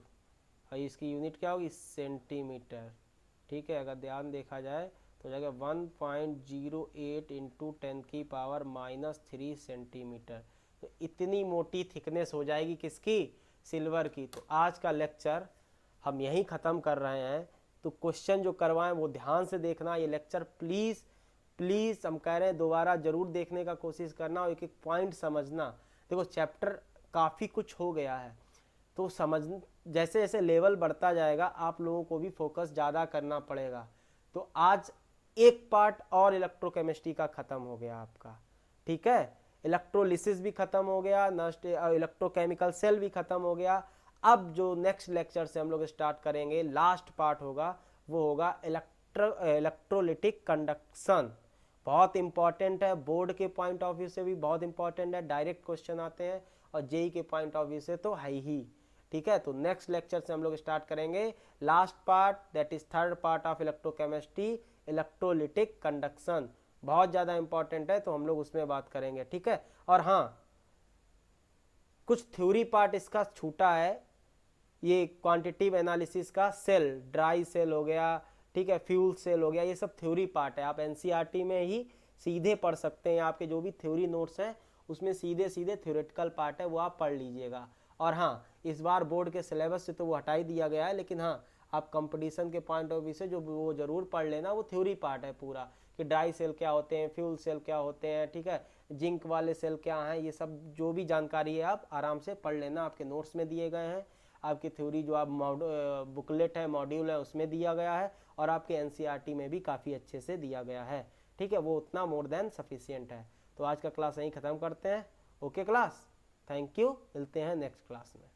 और इसकी यूनिट क्या होगी, सेंटीमीटर। ठीक है, अगर ध्यान देखा जाए तो हो जाएगा 1.08 इंटू 10 की पावर -3 सेंटीमीटर। तो इतनी मोटी थिकनेस हो जाएगी किसकी, सिल्वर की। तो आज का लेक्चर हम यहीं ख़त्म कर रहे हैं। तो क्वेश्चन जो करवाएं वो ध्यान से देखना, ये लेक्चर प्लीज़ प्लीज़ हम कह रहे हैं दोबारा ज़रूर देखने का कोशिश करना और एक एक पॉइंट समझना। देखो चैप्टर काफ़ी कुछ हो गया है, तो समझ जैसे जैसे लेवल बढ़ता जाएगा आप लोगों को भी फोकस ज़्यादा करना पड़ेगा। तो आज एक पार्ट और इलेक्ट्रोकेमिस्ट्री का ख़त्म हो गया आपका, ठीक है, इलेक्ट्रोलिसिस भी ख़त्म हो गया, नेक्स्ट इलेक्ट्रोकेमिकल सेल भी ख़त्म हो गया। अब जो नेक्स्ट लेक्चर से हम लोग स्टार्ट करेंगे, लास्ट पार्ट होगा, वो होगा इलेक्ट्रोलिटिक कंडक्शन। बहुत इंपॉर्टेंट है, बोर्ड के पॉइंट ऑफ व्यू से भी बहुत इंपॉर्टेंट है, डायरेक्ट क्वेश्चन आते हैं, और जेई के पॉइंट ऑफ व्यू से तो है ही। ठीक है, तो नेक्स्ट लेक्चर से हम लोग स्टार्ट करेंगे last part, that is third part of electrochemistry, electrolytic conduction. बहुत ज़्यादा इंपॉर्टेंट है, तो हम लोग उसमें बात करेंगे। ठीक है, और हाँ कुछ थ्योरी पार्ट इसका छूटा है, ये क्वांटिटिव एनालिसिस का, सेल ड्राई सेल हो गया, ठीक है, फ्यूल सेल हो गया, ये सब थ्योरी पार्ट है। आप एनसीईआरटी में ही सीधे पढ़ सकते हैं, आपके जो भी थ्योरी नोट्स हैं उसमें सीधे सीधे थ्योरेटिकल पार्ट है, वो आप पढ़ लीजिएगा। और हाँ, इस बार बोर्ड के सिलेबस से तो वो हटा ही दिया गया है, लेकिन हाँ आप कंपटीशन के पॉइंट ऑफ व्यू से जो वो जरूर पढ़ लेना, वो थ्योरी पार्ट है पूरा, कि ड्राई सेल क्या होते हैं, फ्यूल सेल क्या होते हैं, ठीक है, जिंक वाले सेल क्या हैं, ये सब जो भी जानकारी है आप आराम से पढ़ लेना, आपके नोट्स में दिए गए हैं। आपकी थ्योरी जो आप बुकलेट है, मॉड्यूल है, उसमें दिया गया है, और आपके एनसीईआरटी में भी काफ़ी अच्छे से दिया गया है। ठीक है, वो उतना मोर देन सफिशियंट है। तो आज का क्लास यहीं ख़त्म करते हैं। ओके क्लास, थैंक यू, मिलते हैं नेक्स्ट क्लास में।